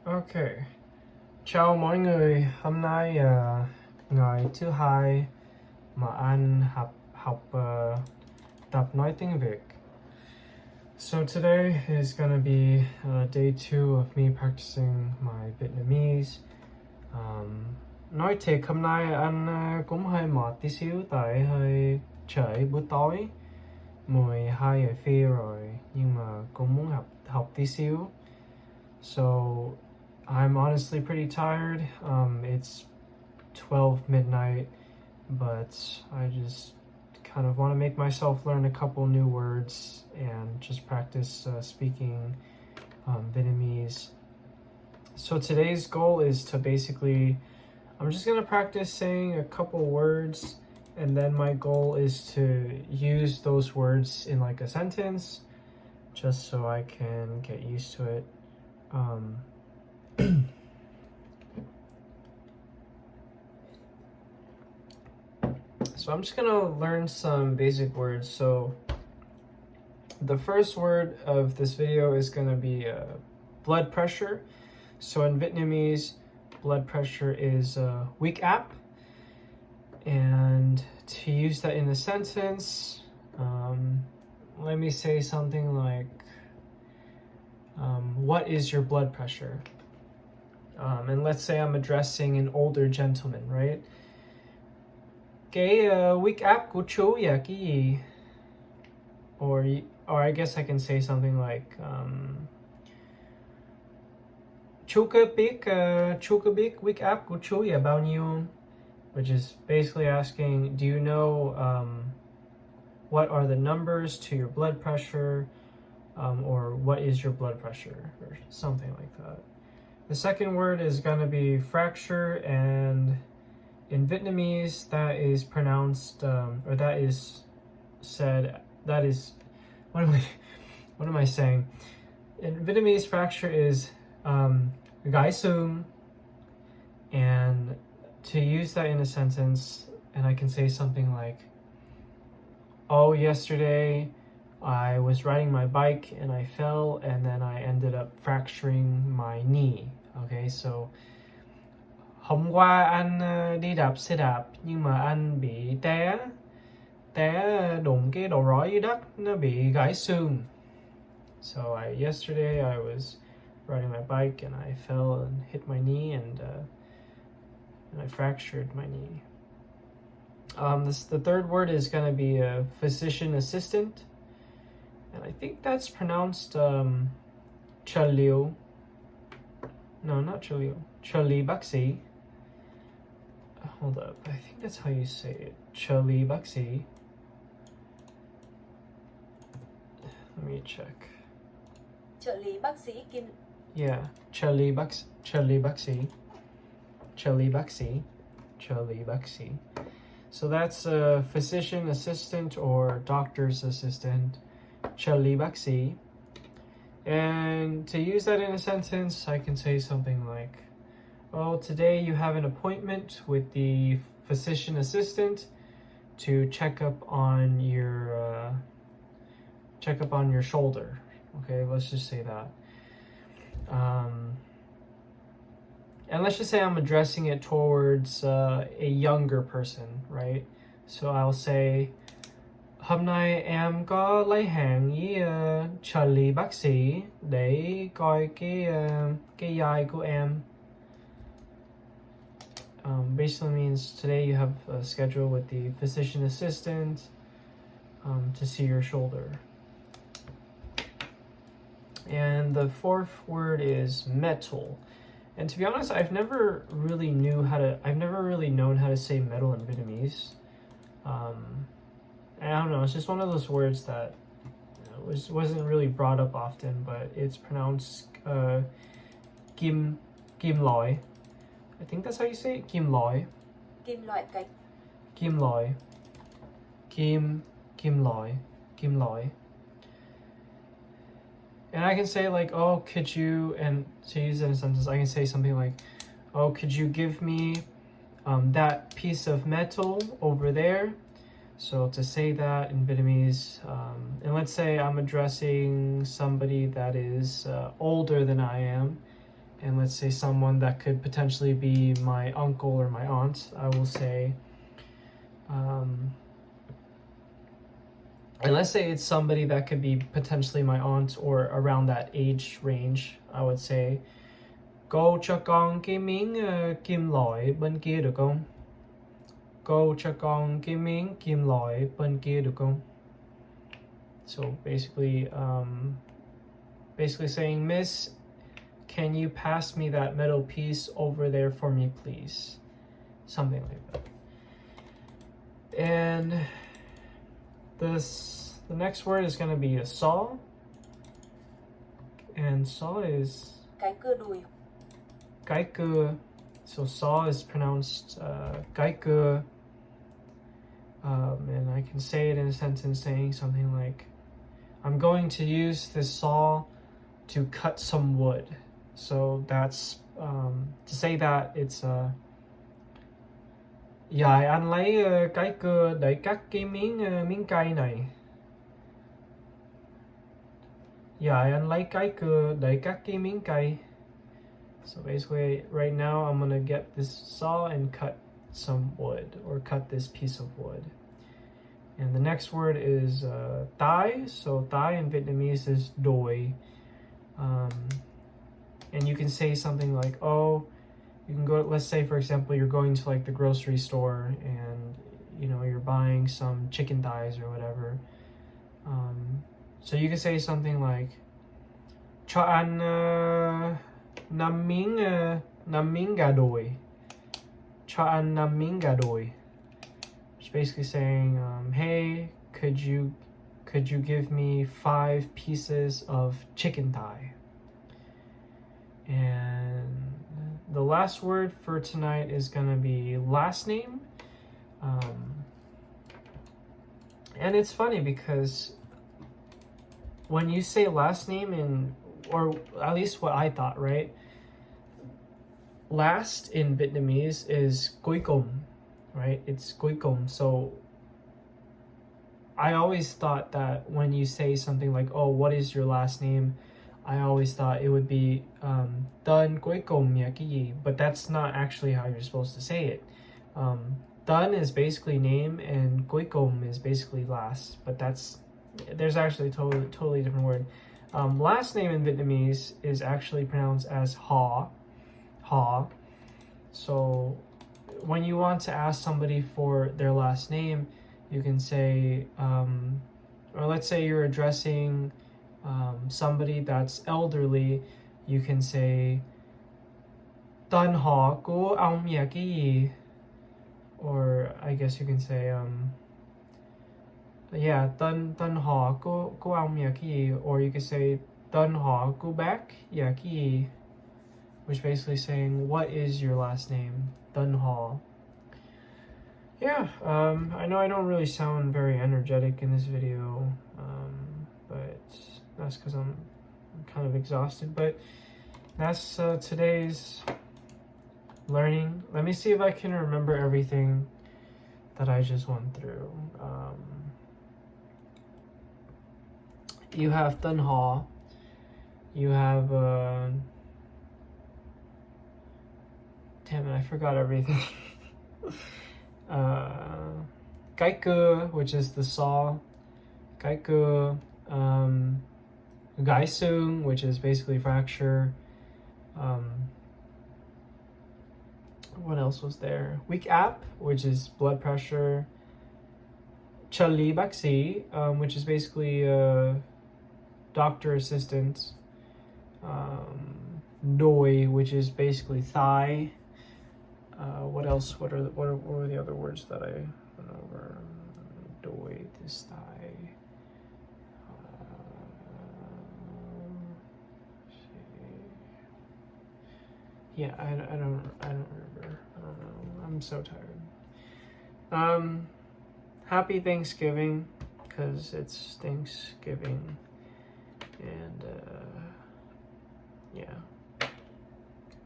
Ok, chào mọi người. Hôm nay ngày thứ hai mà anh học tập nói tiếng Việt. So today is gonna be day 2 of me practicing my Vietnamese. Nói thiệt hôm nay anh cũng hơi mệt tí xíu tại hơi trễ buổi tối 12 giờ khuya rồi, nhưng mà cũng muốn học tí xíu. So I'm honestly pretty tired. It's 12 midnight, but I just kind of want to make myself learn a couple new words and just practice speaking Vietnamese. So today's goal is to basically, I'm just going to practice saying a couple words, and then my goal is to use those words in like a sentence just so I can get used to it. So I'm just gonna learn some basic words. So the first word of this video is gonna be blood pressure. So in Vietnamese, blood pressure is weak ap. And to use that in a sentence, let me say something like, what is your blood pressure? And let's say I'm addressing an older gentleman, right? Cái weak ap của chú là cái gì? Or I guess I can say something like, chú có biết weak ap của chú là bao nhiêu? Which is basically asking, do you know what are the numbers to your blood pressure, or what is your blood pressure, or something like that. The second word is going to be fracture, and in Vietnamese that is pronounced, or that is said, that is, what am I saying? In Vietnamese, fracture is gãy xương, and to use that in a sentence, and I can say something like, oh, yesterday I was riding my bike and I fell and then I ended up fracturing my knee. Okay, so hôm qua anh đi đạp xe đạp nhưng mà anh bị té đụng cái đầu roi dưới đất, nó bị gãy xương. So yesterday I was riding my bike and I fell and hit my knee, and I fractured my knee. The third word is going to be a physician assistant, and I think that's pronounced trợ lý. No, not trợ lý bác sĩ. Hold up, I think that's how you say it. trợ lý bác sĩ. Let me check. Trợ lý bác sĩ Kim. Yeah, trợ lý bác sĩ. So that's a physician assistant or doctor's assistant, trợ lý bác sĩ. And to use that in a sentence, I can say something like, oh, today you have an appointment with the physician assistant to check up on your shoulder. Okay, let's just say that. And let's just say I'm addressing it towards a younger person, right? So I'll say, hôm nay em có lấy hàng với trợ lý bác sĩ để coi cái vai của em. Basically means today you have a schedule with the physician assistant to see your shoulder. And the fourth word is metal. And to be honest, I've never really known how to say metal in Vietnamese. And I don't know, it's just one of those words that wasn't really brought up often, but it's pronounced kim loại. I think that's how you say it, kim loại. Kim loại gạch. Kim loại. Kim loại. And I can say like, oh, could you, and to use it in a sentence, I can say something like, oh, could you give me that piece of metal over there? So to say that in Vietnamese, and let's say I'm addressing somebody that is older than I am, and let's say someone that could potentially be my uncle or my aunt, I will say, and let's say it's somebody that could be potentially my aunt or around that age range, I would say, cô cho con cái miếng kim loại bên kia được không? Cô cho con cái miếng kim loại bên kia được không? So basically saying, Miss, can you pass me that metal piece over there for me, please? Something like that. And the next word is going to be a saw. And saw is Cái cưa đùi. cái cưa. So saw is pronounced cái cưa. And I can say it in a sentence saying something like, I'm going to use this saw to cut some wood. So that's to say that it's Dạ anh lấy cái cưa để cắt cái miếng cây này. Dạ anh lấy cái cưa để cắt cái miếng cây. So basically, right now I'm gonna get this saw and cut some wood, or cut this piece of wood. And the next word is thigh. So thigh in Vietnamese is đùi. And you can say something like, oh, you can go, let's say for example, you're going to like the grocery store and you're buying some chicken thighs or whatever. So you can say something like, cho anh 5 miếng gà đùi. Cho anh 5 miếng gà đùi. It's basically saying, hey, could you give me 5 pieces of chicken thigh? And the last word for tonight is gonna be last name. And it's funny because when you say last name or at least what I thought, right? Last in Vietnamese is cuối cùng, right? It's cuối cùng. So I always thought that when you say something like, oh, what is your last name? I always thought it would be Tân cuối cùng nhà cái gì, but that's not actually how you're supposed to say it. Tân is basically name and cuối cùng is basically last, but there's actually totally different word. Last name in Vietnamese is actually pronounced as ha. So when you want to ask somebody for their last name, you can say, or let's say you're addressing somebody that's elderly, you can say Tân họ của ông nhà cái gì? Or I guess you can say Tân họ của ông nhà cái gì? Or you can say Tân họ của bác nhà cái gì? Which basically saying, what is your last name? Tân họ. Yeah, I know I don't really sound very energetic in this video, but that's because I'm kind of exhausted. But that's today's learning. Let me see if I can remember everything that I just went through. You have Tân họ. You have damn it, I forgot everything. Cái cưa, which is the saw. Cái cưa. Gãy xương, which is basically fracture. What else was there? Weak app, which is blood pressure. Trợ lý bác sĩ, which is basically doctor assistant. Đùi, which is basically thigh. What else? What were the other words that I went over? Đùi, this thigh. Yeah, I don't remember. I don't know. I'm so tired. Happy Thanksgiving, because it's Thanksgiving, and yeah.